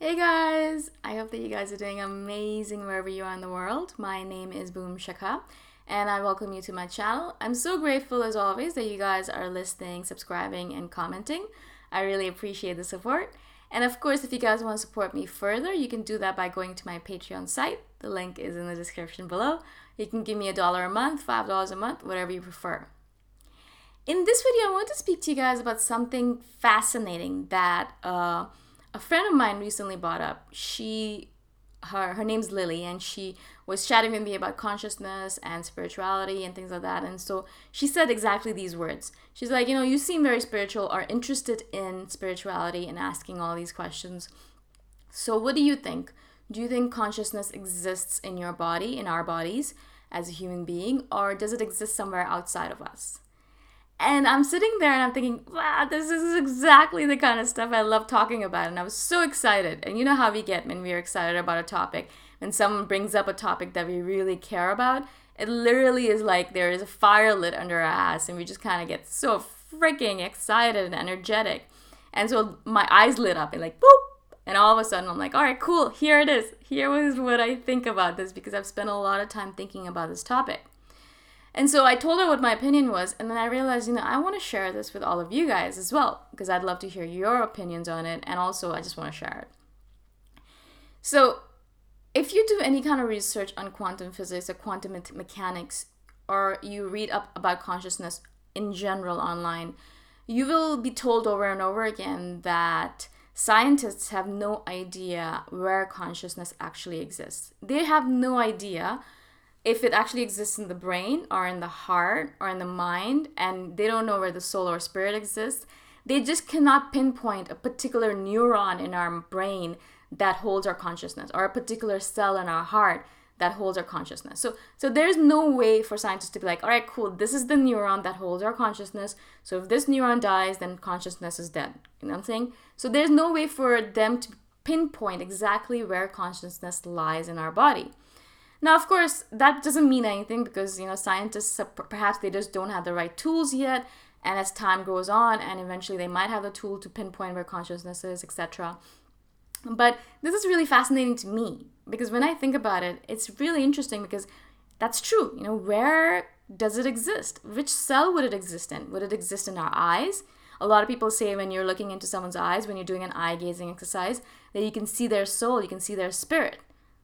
Hey guys! I hope that you guys are doing amazing wherever you are in the world. My name is Boom Shaka and I welcome you to my channel. I'm so grateful as always that you guys are listening, subscribing, and commenting. I really appreciate the support. And of course, if you guys want to support me further, you can do that by going to my Patreon site. The link is in the description below. You can give me $1 a month, $5 a month, whatever you prefer. In this video, I want to speak to you guys about something fascinating that a friend of mine recently brought up. Her name's Lily, and she was chatting with me about consciousness and spirituality and things like that. And so she said exactly these words. She's like, you seem very spiritual, or interested in spirituality and asking all these questions. So what do you think? Do you think consciousness exists in your body, in our bodies, as a human being, or does it exist somewhere outside of us? And I'm sitting there and I'm thinking, wow, this is exactly the kind of stuff I love talking about. And I was so excited. And you know how we get when we're excited about a topic. When someone brings up a topic that we really care about, it literally is like there is a fire lit under our ass. And we just kind of get so freaking excited and energetic. And so my eyes lit up and like, boop. And all of a sudden I'm like, all right, cool. Here it is. Here is what I think about this, because I've spent a lot of time thinking about this topic. And so I told her what my opinion was, and then I realized, I want to share this with all of you guys as well, because I'd love to hear your opinions on it, and also I just want to share it. So if you do any kind of research on quantum physics or quantum mechanics, or you read up about consciousness in general online, you will be told over and over again that scientists have no idea where consciousness actually exists. They have no idea if it actually exists in the brain or in the heart or in the mind, and they don't know where the soul or spirit exists. They just cannot pinpoint a particular neuron in our brain that holds our consciousness, or a particular cell in our heart that holds our consciousness. So there's no way for scientists to be like, all right, cool, this is the neuron that holds our consciousness. So if this neuron dies, then consciousness is dead. You know what I'm saying? So there's no way for them to pinpoint exactly where consciousness lies in our body. Now, of course, that doesn't mean anything, because, scientists, perhaps they just don't have the right tools yet. And as time goes on, and eventually they might have the tool to pinpoint where consciousness is, etc. But this is really fascinating to me, because when I think about it, it's really interesting, because that's true. Where does it exist? Which cell would it exist in? Would it exist in our eyes? A lot of people say when you're looking into someone's eyes, when you're doing an eye gazing exercise, that you can see their soul, you can see their spirit.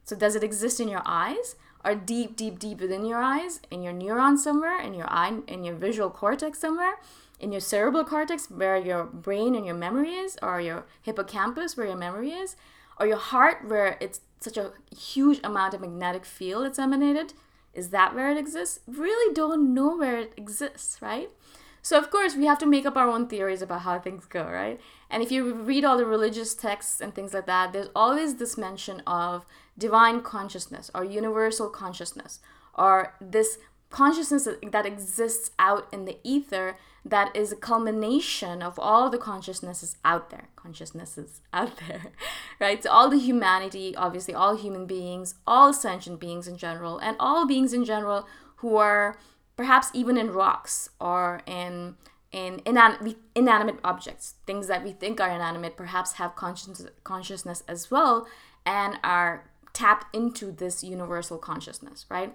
So does it exist in your eyes, or deep, deep, deep within your eyes, in your neurons somewhere, in your eye, in your visual cortex somewhere, in your cerebral cortex where your brain and your memory is, or your hippocampus where your memory is, or your heart where it's such a huge amount of magnetic field that's emanated? Is that where it exists? Really don't know where it exists, right? So of course we have to make up our own theories about how things go, right? And if you read all the religious texts and things like that, there's always this mention of divine consciousness or universal consciousness, or this consciousness that exists out in the ether, that is a culmination of all the consciousnesses out there. Right? So all the humanity, obviously all human beings, all sentient beings in general, and all beings in general who are perhaps even in rocks or in inanimate objects, things that we think are inanimate, perhaps have consciousness as well, and are tapped into this universal consciousness, right?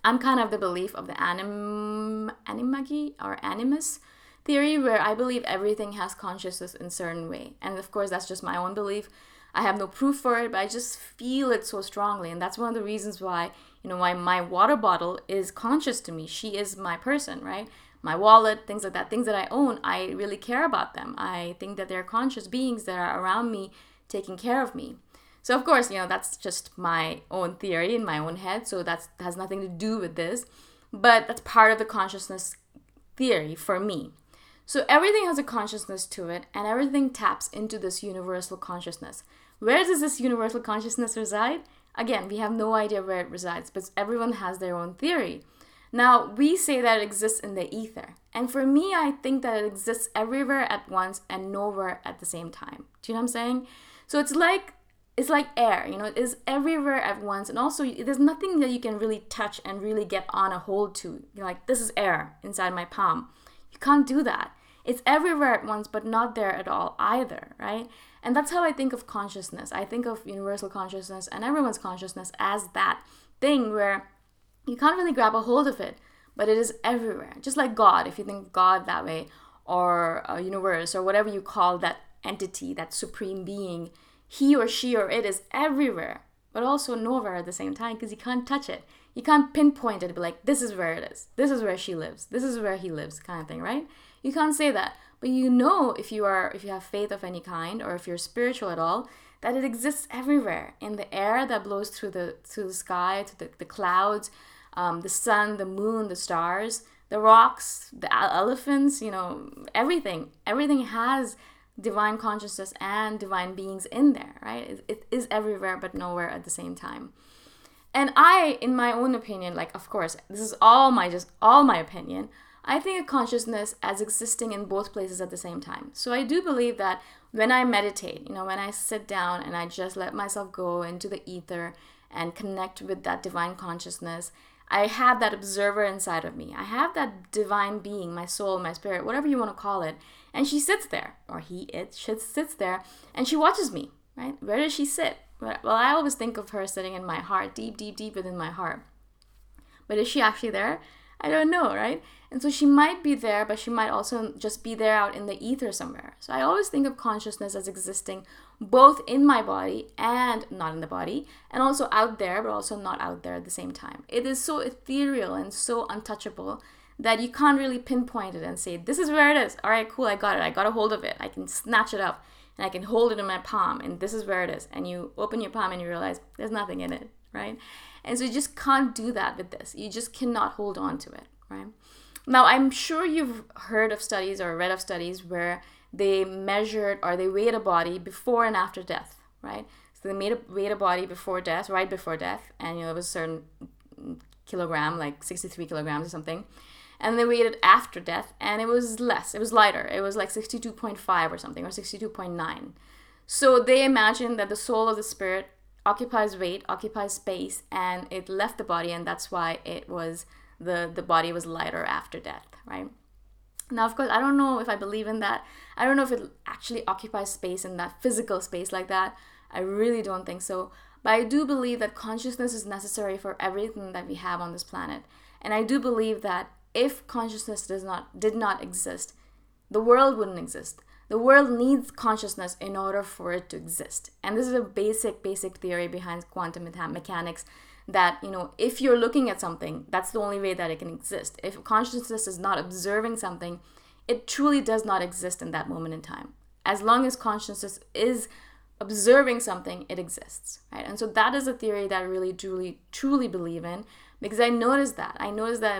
I'm kind of the belief of the animagi or animus theory, where I believe everything has consciousness in a certain way. And of course, that's just my own belief. I have no proof for it, but I just feel it so strongly. And that's one of the reasons why, why my water bottle is conscious to me. She is my person, right? My wallet, things like that, things that I own, I really care about them. I think that they're conscious beings that are around me, taking care of me. So of course, that's just my own theory in my own head. So that has nothing to do with this, but that's part of the consciousness theory for me. So everything has a consciousness to it, and everything taps into this universal consciousness. Where does this universal consciousness reside? Again, we have no idea where it resides, but everyone has their own theory. Now, we say that it exists in the ether. And for me, I think that it exists everywhere at once and nowhere at the same time. Do you know what I'm saying? So it's like air, it is everywhere at once. And also, there's nothing that you can really touch and really get on a hold to. Like, this is air inside my palm. You can't do that. It's everywhere at once, but not there at all either, right? And that's how I think of consciousness. I think of universal consciousness and everyone's consciousness as that thing where you can't really grab a hold of it, but it is everywhere. Just like God, if you think of God that way, or a universe, or whatever you call that entity, that supreme being, he or she or it is everywhere, but also nowhere at the same time, because you can't touch it. You can't pinpoint it and be like, this is where it is. This is where she lives. This is where he lives, kind of thing, right? You can't say that. But you know, if you have faith of any kind, or if you're spiritual at all, that it exists everywhere, in the air that blows through the sky, to the clouds, the sun, the moon, the stars, the rocks, the elephants, everything. Everything has divine consciousness and divine beings in there, right? It is everywhere, but nowhere at the same time. And I, in my own opinion, like, of course, this is all my opinion, I think of consciousness as existing in both places at the same time. So I do believe that when I meditate, when I sit down and I just let myself go into the ether and connect with that divine consciousness, I have that observer inside of me. I have that divine being, my soul, my spirit, whatever you want to call it. And she sits there, or she sits there, and she watches me, right? Where does she sit? Well, I always think of her sitting in my heart, deep, deep, deep within my heart. But is she actually there? I don't know, right? And so she might be there, but she might also just be there out in the ether somewhere. So I always think of consciousness as existing both in my body and not in the body, and also out there, but also not out there at the same time. It is so ethereal and so untouchable that you can't really pinpoint it and say, this is where it is. All right, cool, I got it. I got a hold of it. I can snatch it up and I can hold it in my palm, and this is where it is. And you open your palm and you realize there's nothing in it, right? And so you just can't do that with this. You just cannot hold on to it, right? Now, I'm sure you've heard of studies or read of studies where they measured or they weighed a body before and after death, right? So they weighed a body before death, right before death, and it was a certain kilogram, like 63 kilograms or something. And they weighed it after death, and it was less. It was lighter. It was like 62.5 or something, or 62.9. So they imagined that the soul of the spirit occupies weight, occupies space, and it left the body, and that's why it was the body was lighter after death, right? Now, of course, I don't know if I believe in that. I don't know if it actually occupies space in that physical space like that. I really don't think so. But I do believe that consciousness is necessary for everything that we have on this planet. And I do believe that if consciousness did not exist, the world wouldn't exist. The world needs consciousness in order for it to exist. And this is a basic theory behind quantum mechanics, that, if you're looking at something, that's the only way that it can exist. If consciousness is not observing something, it truly does not exist in that moment in time. As long as consciousness is observing something, it exists, right? And so that is a theory that I really, truly believe in, because I noticed that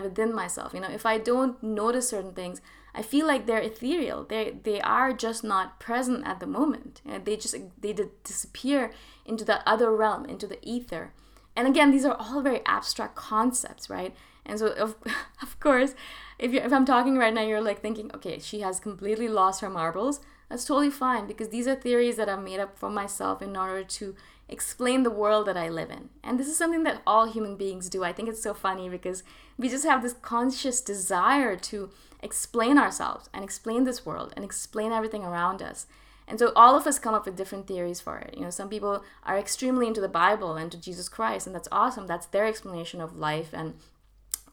within myself. If I don't notice certain things, I feel like they're ethereal. They are just not present at the moment. They disappear into that other realm, into the ether. And again, these are all very abstract concepts, right? And so, of course, if I'm talking right now, you're like thinking, okay, she has completely lost her marbles. That's totally fine, because these are theories that I've made up for myself in order to explain the world that I live in. And this is something that all human beings do. I think it's so funny because we just have this conscious desire to explain ourselves and explain this world and explain everything around us. And so all of us come up with different theories for it. Some people are extremely into the Bible and to Jesus Christ, and that's awesome. That's their explanation of life and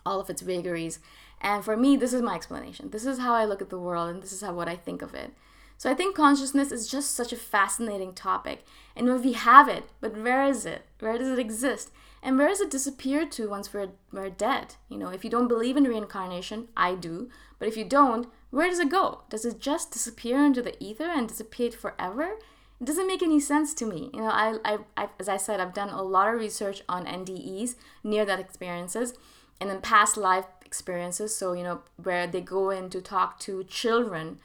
all of its vagaries. And for me, this is my explanation. This is how I look at the world, and this is what I think of it. So I think consciousness is just such a fascinating topic. And when we have it, but where is it? Where does it exist? And where does it disappear to once we're dead? If you don't believe in reincarnation, I do. But if you don't, where does it go? Does it just disappear into the ether and dissipate forever? It doesn't make any sense to me. I as I said, I've done a lot of research on NDEs, near-death experiences, and then past life experiences. So, where they go in to talk to children.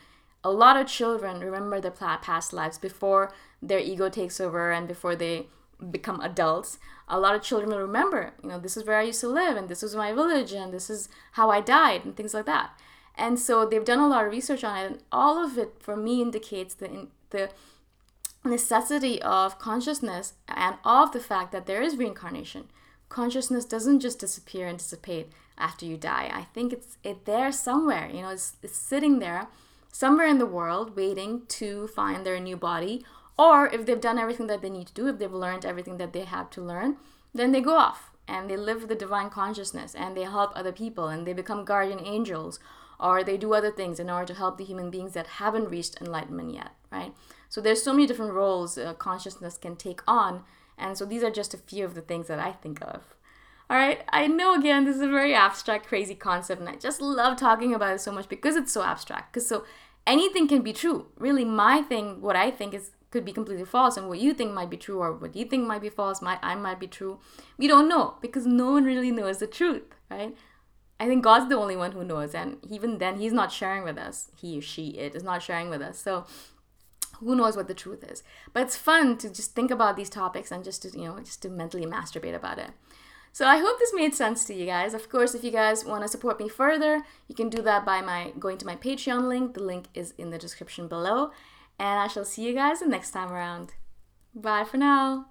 A lot of children remember their past lives before their ego takes over and before they become adults. A lot of children will remember, this is where I used to live, and this was my village, and this is how I died, and things like that. And so they've done a lot of research on it, and all of it for me indicates the necessity of consciousness and of the fact that there is reincarnation. Consciousness doesn't just disappear and dissipate after you die. I think it's there somewhere. It's sitting there somewhere in the world waiting to find their new body, or if they've done everything that they need to do, if they've learned everything that they have to learn, then they go off and they live the divine consciousness and they help other people and they become guardian angels, or they do other things in order to help the human beings that haven't reached enlightenment yet, right? So there's so many different roles consciousness can take on, and so these are just a few of the things that I think of. All right, I know, again, this is a very abstract, crazy concept, and I just love talking about it so much because it's so abstract. Because so anything can be true. Really, my thing, what I think is could be completely false, and what you think might be true, or what you think might be false, I might be true. We don't know because no one really knows the truth, right? I think God's the only one who knows, and even then, He's not sharing with us. He, she, it is not sharing with us. So who knows what the truth is? But it's fun to just think about these topics and just to mentally masturbate about it. So I hope this made sense to you guys. Of course, if you guys want to support me further, you can do that by going to my Patreon link. The link is in the description below. And I shall see you guys the next time around. Bye for now.